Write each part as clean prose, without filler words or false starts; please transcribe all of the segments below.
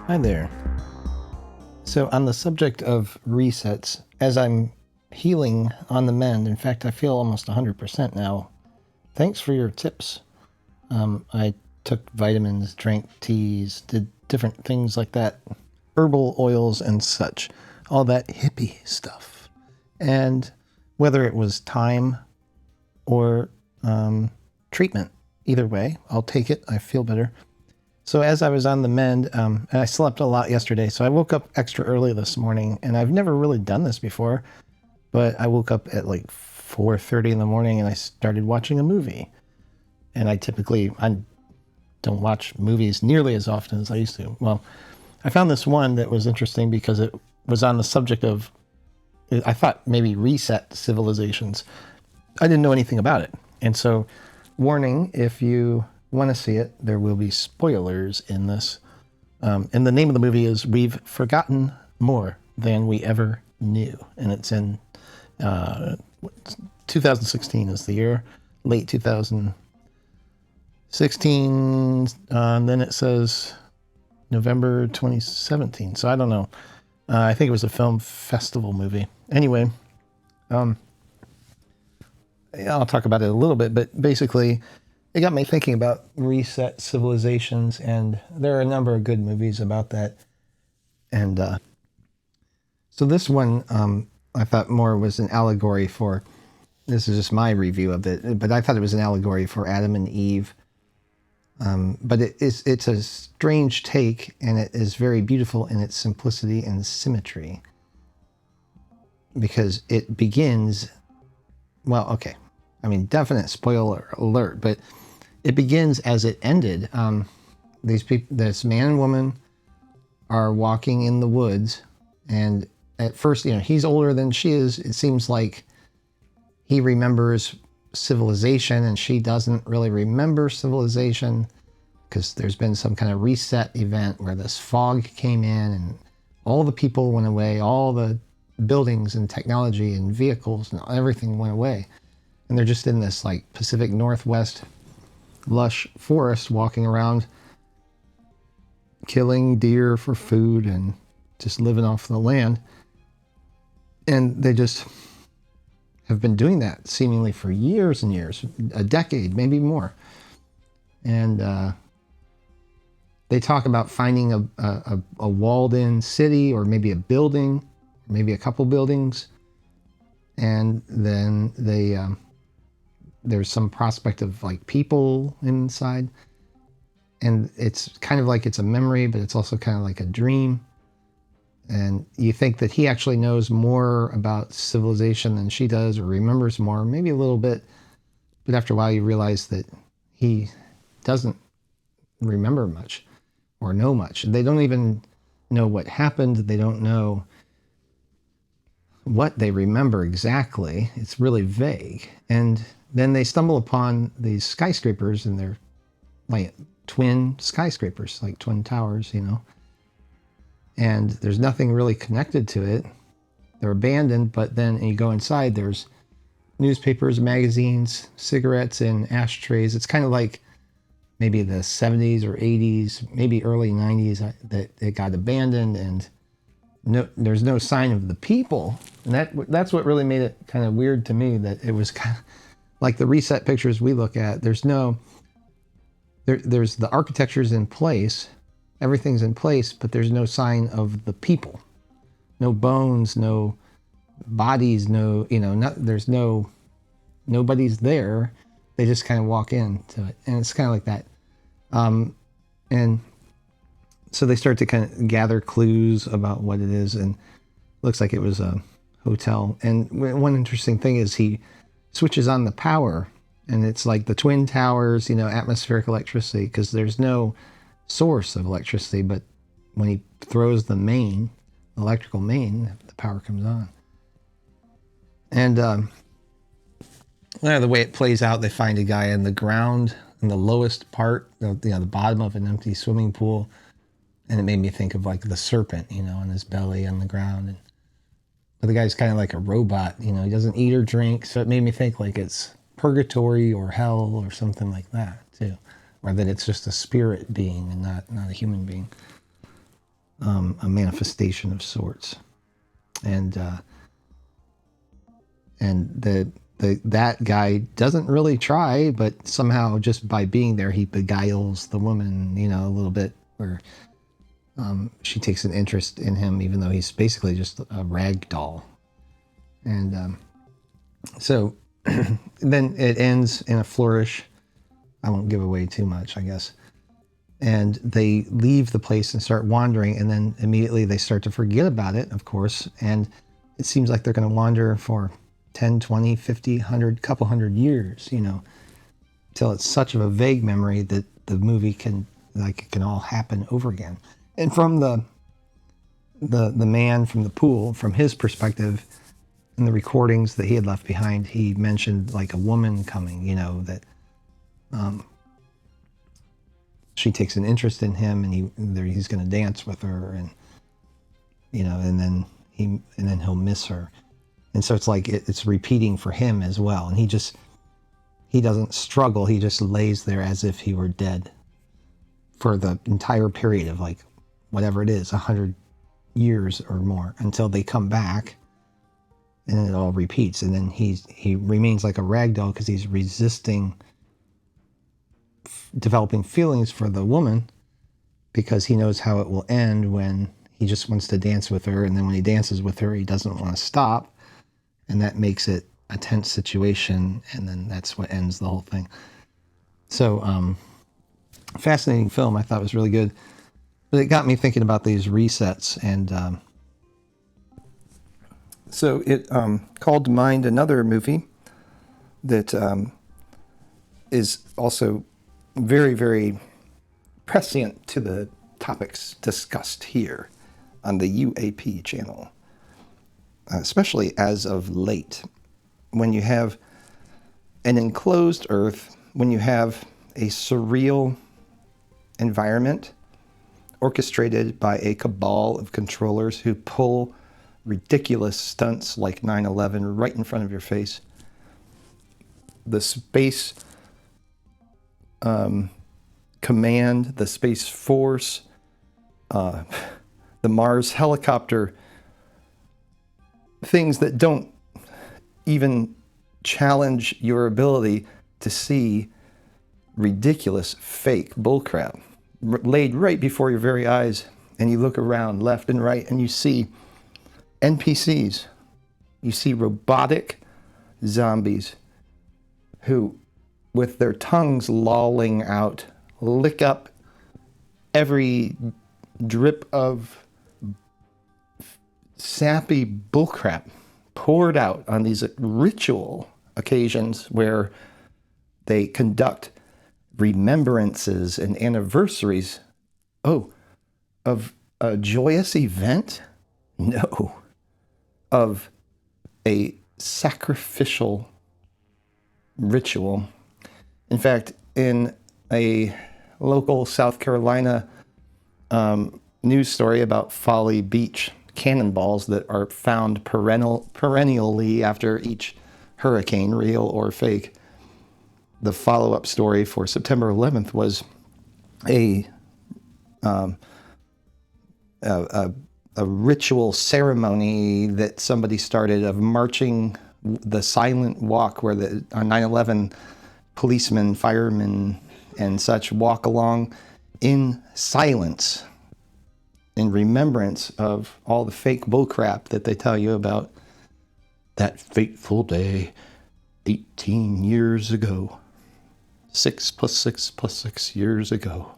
Hi there. So on the subject of resets, as I'm healing on the mend, in fact, I feel almost 100% now. Thanks for your tips. I took vitamins, drank teas, did different things like that, herbal oils and such, all that hippie stuff. And whether it was time or treatment, either way, I'll take it. I feel better. So as I was on the mend, and I slept a lot yesterday, so I woke up extra early this morning, and I've never really done this before, but I woke up at like 4:30 in the morning and I started watching a movie. And I don't watch movies nearly as often as I used to. Well, I found this one that was interesting because it was on the subject of, I thought maybe reset civilizations. I didn't know anything about it. And so, warning, if you want to see it, there will be spoilers in this. And the name of the movie is We've Forgotten More Than We Ever Knew. And it's in 2016 is the year, late 2016. And then it says November 2017. So I don't know. I think it was a film festival movie. Anyway, I'll talk about it a little bit, but basically it got me thinking about reset civilizations, and there are a number of good movies about that. And so this one, I thought more was an allegory for, this is just my review of it, but I thought it was an allegory for Adam and Eve. But it's a strange take, and it is very beautiful in its simplicity and symmetry. Because it begins, well, okay, I mean, definite spoiler alert, but it begins as it ended. These people, this man and woman, are walking in the woods, and at first, he's older than she is. It seems like he remembers civilization, and she doesn't really remember civilization because there's been some kind of reset event where this fog came in, and all the people went away, all the buildings and technology and vehicles and everything went away. And they're just in this like Pacific Northwest lush forest walking around, killing deer for food and just living off the land. And they just have been doing that seemingly for years and years, a decade, maybe more. And they talk about finding a walled-in city, or maybe a building, maybe a couple buildings. And then they there's some prospect of like people inside, and it's kind of like it's a memory, but it's also kind of like a dream. And you think that he actually knows more about civilization than she does, or remembers more, maybe a little bit, but after a while you realize that he doesn't remember much or know much. They don't even know what happened. They don't know what they remember exactly. It's really vague. And then they stumble upon these skyscrapers, and they're like twin skyscrapers, like twin towers, and there's nothing really connected to it. They're abandoned, but then you go inside, there's newspapers, magazines, cigarettes in ashtrays. It's kind of like maybe the 70s or 80s, maybe early 90s that it got abandoned, and there's no sign of the people. And that's what really made it kind of weird to me, that it was kind of like the reset pictures we look at. There's the architecture's in place, everything's in place, but there's no sign of the people. No bones, no bodies, there's nobody's there. They just kind of walk into it, and it's kind of like that. And so they start to kind of gather clues about what it is, and it looks like it was a hotel. And one interesting thing is he switches on the power, and it's like the twin towers, atmospheric electricity, because there's no source of electricity, but when he throws the electrical main, the power comes on. And the way it plays out, they find a guy in the ground, in the lowest part, the bottom of an empty swimming pool. And it made me think of like the serpent, on his belly on the ground. But the guy's kind of like a robot, he doesn't eat or drink. So it made me think like it's purgatory or hell or something like that too. Or that it's just a spirit being and not a human being. a manifestation of sorts. And that guy doesn't really try, but somehow just by being there, he beguiles the woman, a little bit, where she takes an interest in him, even though he's basically just a rag doll. And so then it ends in a flourish. I won't give away too much, I guess. And they leave the place and start wandering, and then immediately they start to forget about it, of course. And it seems like they're going to wander for 10, 20, 50, 100, couple hundred years, till it's such of a vague memory that the movie can all happen over again. And from the man from the pool, from his perspective, in the recordings that he had left behind, he mentioned like a woman coming, that she takes an interest in him, and he's going to dance with her, and and then he'll miss her. And so it's like it's repeating for him as well. And he doesn't struggle. He just lays there as if he were dead for the entire period of like whatever it is, 100 years or more, until they come back, and then it all repeats. And then he remains like a rag doll because he's resisting developing feelings for the woman, because he knows how it will end when he just wants to dance with her. And then when he dances with her, he doesn't want to stop. And that makes it a tense situation. And then that's what ends the whole thing. So, fascinating film. I thought it was really good. But it got me thinking about these resets. And so it called to mind another movie that is also very, very prescient to the topics discussed here on the UAP channel, especially as of late, when you have an enclosed earth, when you have a surreal environment orchestrated by a cabal of controllers who pull ridiculous stunts like 9/11 right in front of your face. The space command, the Space Force, the Mars helicopter, things that don't even challenge your ability to see ridiculous fake bullcrap laid right before your very eyes. And you look around left and right and you see NPCs, you see robotic zombies who, with their tongues lolling out, lick up every drip of sappy bullcrap poured out on these ritual occasions where they conduct remembrances and anniversaries. Oh, of a joyous event? No. Of a sacrificial ritual. In fact, in a local South Carolina news story about Folly Beach cannonballs that are found perennially after each hurricane, real or fake, the follow-up story for September 11th was a ritual ceremony that somebody started of marching the silent walk where on 9/11 policemen, firemen, and such walk along in silence in remembrance of all the fake bullcrap that they tell you about that fateful day 18 years ago. 6 + 6 + 6 years ago.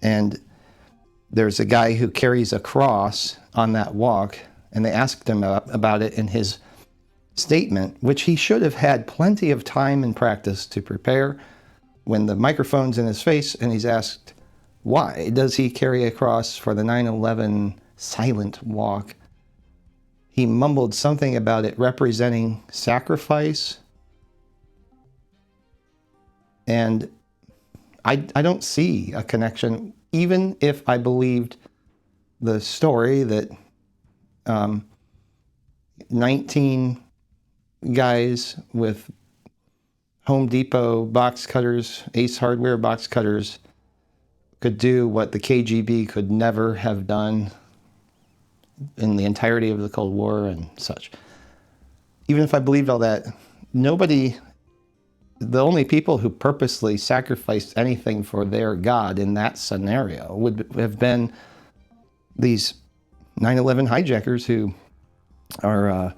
And there's a guy who carries a cross on that walk, and they asked him about it in his statement, which he should have had plenty of time and practice to prepare, when the microphone's in his face and he's asked, why does he carry a cross for the 9/11 silent walk? He mumbled something about it representing sacrifice. And I don't see a connection, even if I believed the story that 19 guys with Home Depot box cutters, Ace Hardware box cutters, could do what the KGB could never have done in the entirety of the Cold War and such. Even if I believed all that, the only people who purposely sacrificed anything for their God in that scenario would have been these 9/11 hijackers who are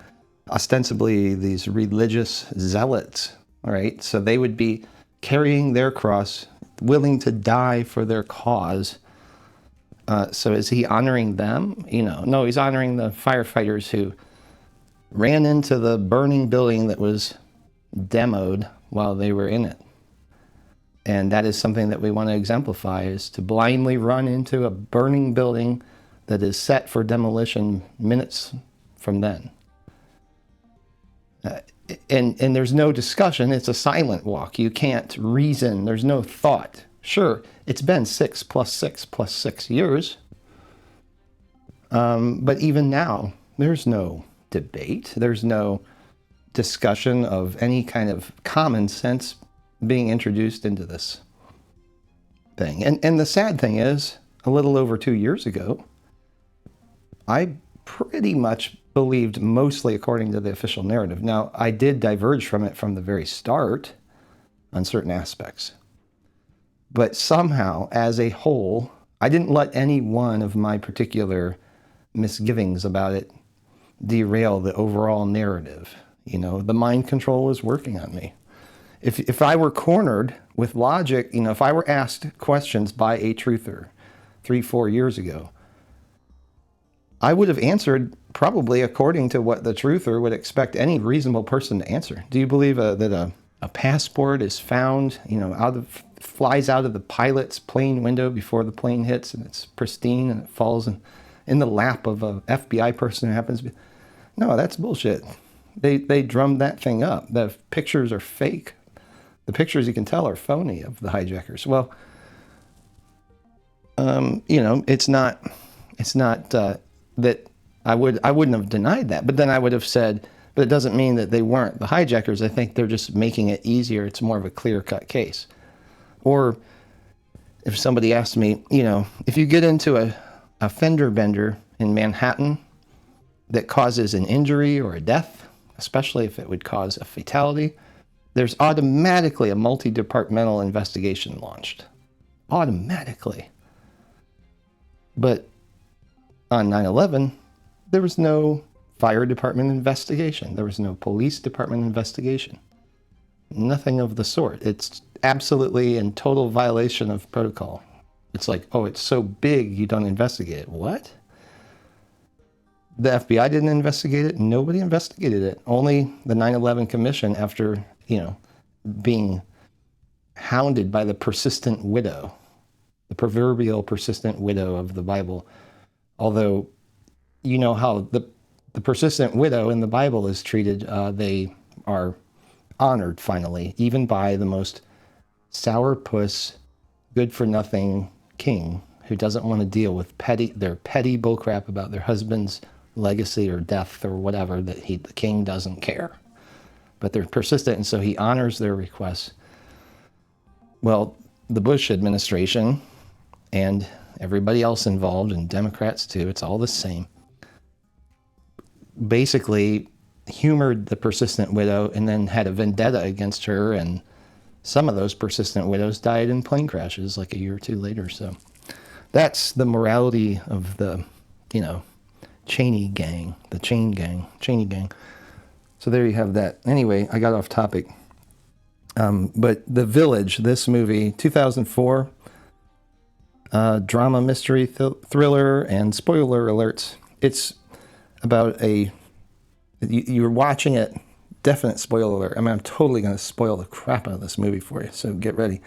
ostensibly these religious zealots, all right? So they would be carrying their cross, willing to die for their cause. So is he honoring them? No, he's honoring the firefighters who ran into the burning building that was demoed while they were in it. And that is something that we want to exemplify, is to blindly run into a burning building that is set for demolition minutes from then. And there's no discussion. It's a silent walk. You can't reason. There's no thought. Sure, it's been 6 plus 6 plus 6 years. But even now, there's no debate. There's no discussion of any kind of common sense being introduced into this thing. And the sad thing is, a little over 2 years ago, I pretty much believed mostly according to the official narrative. Now, I did diverge from it from the very start on certain aspects. But somehow, as a whole, I didn't let any one of my particular misgivings about it derail the overall narrative. The mind control was working on me. If I were cornered with logic, if I were asked questions by a truther 3-4 years ago, I would have answered probably according to what the truther would expect any reasonable person to answer. Do you believe that a passport is found, flies out of the pilot's plane window before the plane hits, and it's pristine and it falls in the lap of a FBI person who happens to be? No, that's bullshit. They drummed that thing up. The pictures are fake. The pictures, you can tell, are phony of the hijackers. Well, it's not that I wouldn't have denied that, but then I would have said, but it doesn't mean that they weren't the hijackers. I think they're just making it easier. It's more of a clear-cut case. Or if somebody asked me, if you get into a fender bender in Manhattan that causes an injury or a death, especially if it would cause a fatality, there's automatically a multi-departmental investigation launched. Automatically. But on 9/11, there was no fire department investigation. There was no police department investigation. Nothing of the sort. It's absolutely in total violation of protocol. It's like, oh, it's so big you don't investigate it. What? The FBI didn't investigate it. Nobody investigated it. Only the 9/11 Commission, after, being hounded by the persistent widow, the proverbial persistent widow of the Bible. Although, how the persistent widow in the Bible is treated. They are honored, finally, even by the most sourpuss, good-for-nothing king who doesn't want to deal with their petty bullcrap about their husband's legacy or death or whatever, that the king doesn't care. But they're persistent, and so he honors their requests. Well, the Bush administration and everybody else involved, and Democrats too, it's all the same, basically humored the persistent widow and then had a vendetta against her, and some of those persistent widows died in plane crashes like a year or two later. So that's the morality of the, Cheney gang, the Cheney gang. So there you have that. Anyway, I got off topic. But The Village, this movie, 2004, drama, mystery, thriller, and spoiler alerts. It's about you're watching it, definite spoiler alert. I'm totally going to spoil the crap out of this movie for you, so get ready.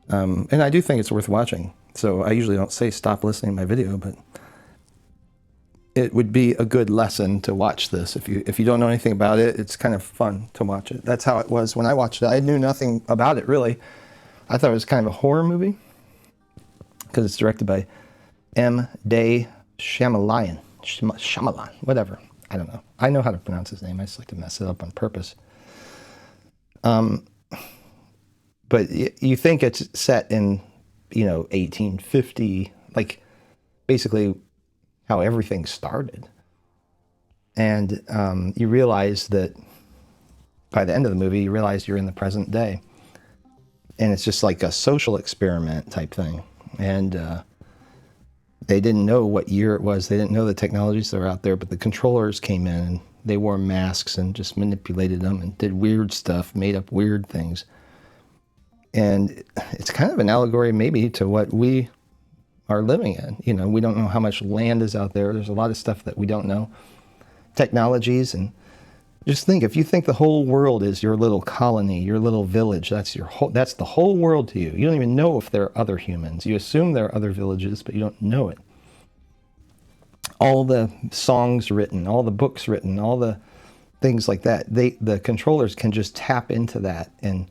And I do think it's worth watching. So I usually don't say stop listening to my video, but it would be a good lesson to watch this. If you don't know anything about it, it's kind of fun to watch it. That's how it was when I watched it. I knew nothing about it, really. I thought it was kind of a horror movie because it's directed by M. Day Shyamalan, whatever. I don't know. I know how to pronounce his name. I just like to mess it up on purpose. But you think it's set in 1850, like basically how everything started. And you realize that by the end of the movie, you realize you're in the present day. And it's just like a social experiment type thing. And they didn't know what year it was. They didn't know the technologies that were out there, but the controllers came in and they wore masks and just manipulated them and did weird stuff, made up weird things. And it's kind of an allegory maybe to what we are living in. We don't know how much land is out there. There's a lot of stuff that we don't know. Technologies, and just think, if you think the whole world is your little colony, your little village, that's the whole world to you. You don't even know if there are other humans. You assume there are other villages, but you don't know it. All the songs written, all the books written, all the things like that, the controllers can just tap into that and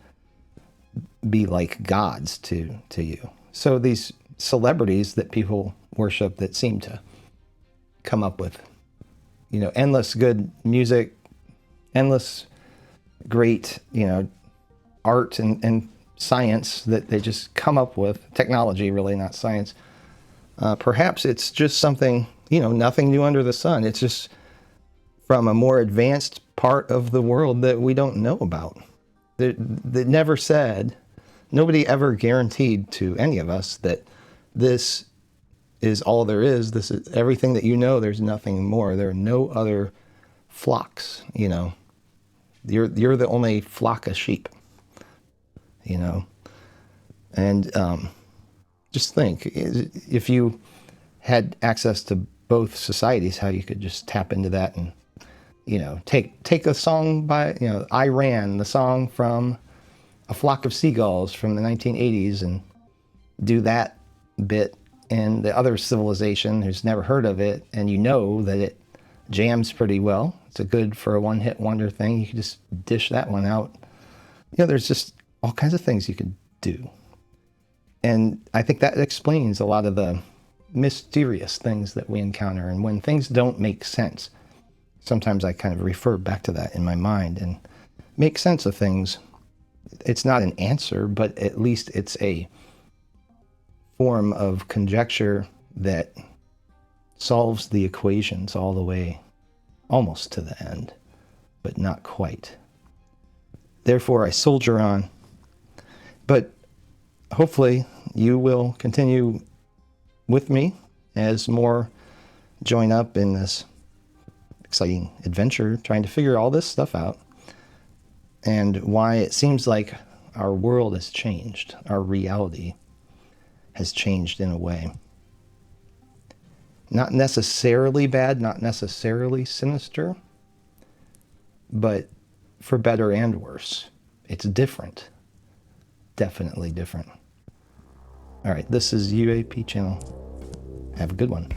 be like gods to you. So these celebrities that people worship that seem to come up with, endless good music, endless great, art and science that they just come up with, technology really, not science. Perhaps it's just something, nothing new under the sun. It's just from a more advanced part of the world that we don't know about. That never said, nobody ever guaranteed to any of us that this is all there is. This is everything that there's nothing more. There are no other flocks, You're the only flock of sheep, And just think, if you had access to both societies, how you could just tap into that and, take a song by, I Ran, the song from A Flock of Seagulls from the 1980s, and do that bit, and the other civilization who's never heard of it, and that it jams pretty well. It's a good for a one-hit wonder thing. You can just dish that one out. There's just all kinds of things you could do. And I think that explains a lot of the mysterious things that we encounter. And when things don't make sense, sometimes I kind of refer back to that in my mind and make sense of things. It's not an answer, but at least it's a form of conjecture that solves the equations all the way almost to the end, but not quite. Therefore, I soldier on. But hopefully you will continue with me as more join up in this exciting adventure, trying to figure all this stuff out and why it seems like our world has changed, our reality has changed in a way. Not necessarily bad, not necessarily sinister, but for better and worse. It's different. Definitely different. All right, this is UAP Channel. Have a good one.